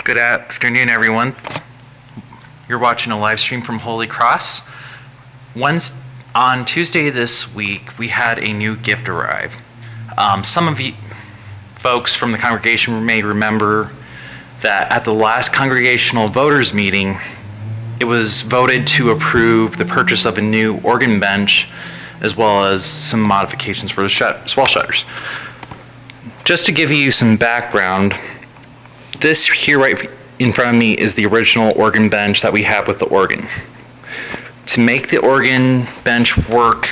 Good afternoon, everyone. You're watching a live stream from Holy Cross. On Tuesday this week, we had a new gift arrive. Some of you folks from the congregation may remember that at the last congregational voters meeting, it was voted to approve the purchase of a new organ bench as well as some modifications for the swell shutters. Just to give you some background, this here right in front of me is the original organ bench that we have with the organ. To make the organ bench work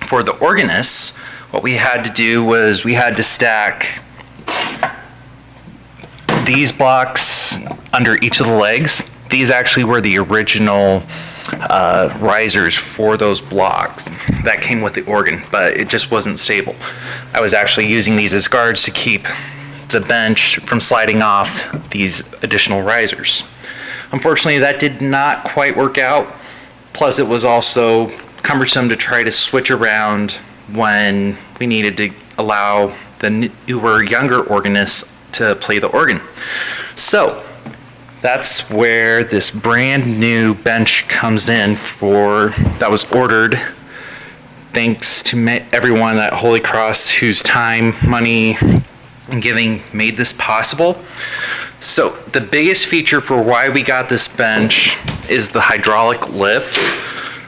for the organists, what we had to do was we had to stack these blocks under each of the legs. These actually were the original risers for those blocks that came with the organ, but it just wasn't stable. I was actually using these as guards to keep the bench from sliding off these additional risers. Unfortunately, that did not quite work out. Plus, it was also cumbersome to try to switch around when we needed to allow the newer, younger organists to play the organ. So that's where this brand new bench comes in that was ordered thanks to everyone at Holy Cross whose time, money, and giving made this possible. So the biggest feature for why we got this bench is the hydraulic lift.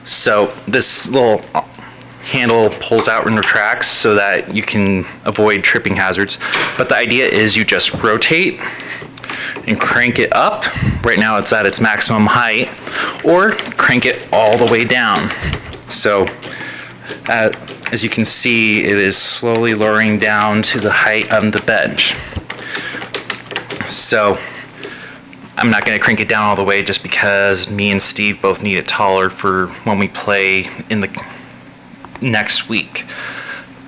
So this little handle pulls out and retracts so that you can avoid tripping hazards. But the idea is you just rotate and crank it up. Right now it's at its maximum height, or crank it all the way down. So as you can see, it is slowly lowering down to the height of the bench. So I'm not going to crank it down all the way just because me and Steve both need it taller for when we play in the next week.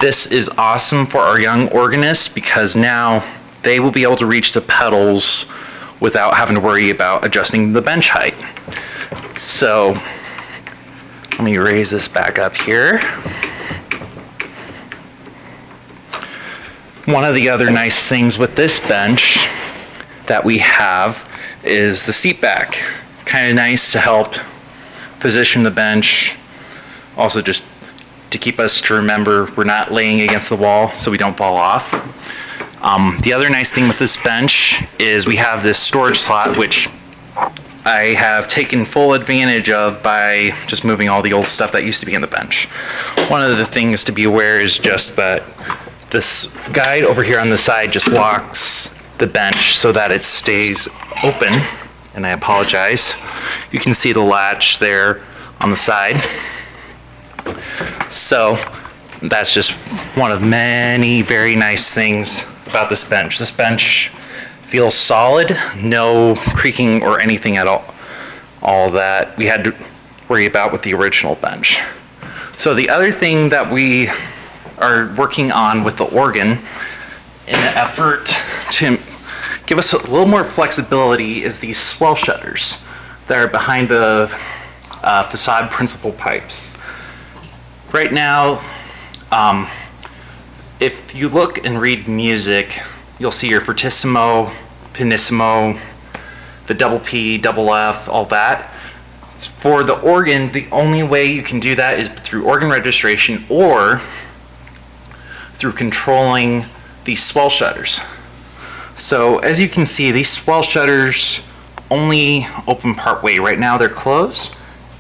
This is awesome for our young organists because now they will be able to reach the pedals without having to worry about adjusting the bench height. So let me raise this back up here. One of the other nice things with this bench that we have is the seat back. Kind of nice to help position the bench. Also just to keep us to remember we're not laying against the wall so we don't fall off. The other nice thing with this bench is we have this storage slot, which I have taken full advantage of by just moving all the old stuff that used to be in the bench. One of the things to be aware is just that this guide over here on the side just locks the bench so that it stays open, and I apologize. You can see the latch there on the side. So that's just one of many very nice things about this bench. This bench feels solid, no creaking or anything at all that we had to worry about with the original bench. So the other thing that we are working on with the organ in an effort to give us a little more flexibility is these swell shutters that are behind the facade principal pipes. Right now, if you look and read music, you'll see your fortissimo, pianissimo, the double P, double F, all that. For the organ, the only way you can do that is through organ registration or through controlling these swell shutters. So as you can see, these swell shutters only open part way. Right now they're closed,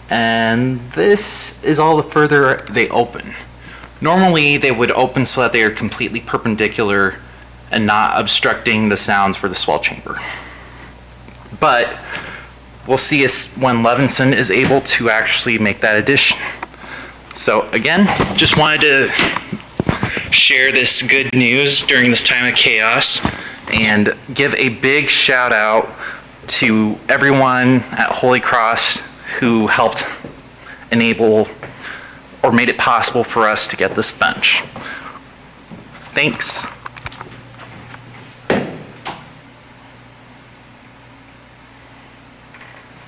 and this is all the further they open. Normally they would open so that they are completely perpendicular and not obstructing the sounds for the swell chamber. But we'll see when Levinson is able to actually make that addition. So again, just wanted to share this good news during this time of chaos and give a big shout out to everyone at Holy Cross who helped enable or made it possible for us to get this bench. Thanks.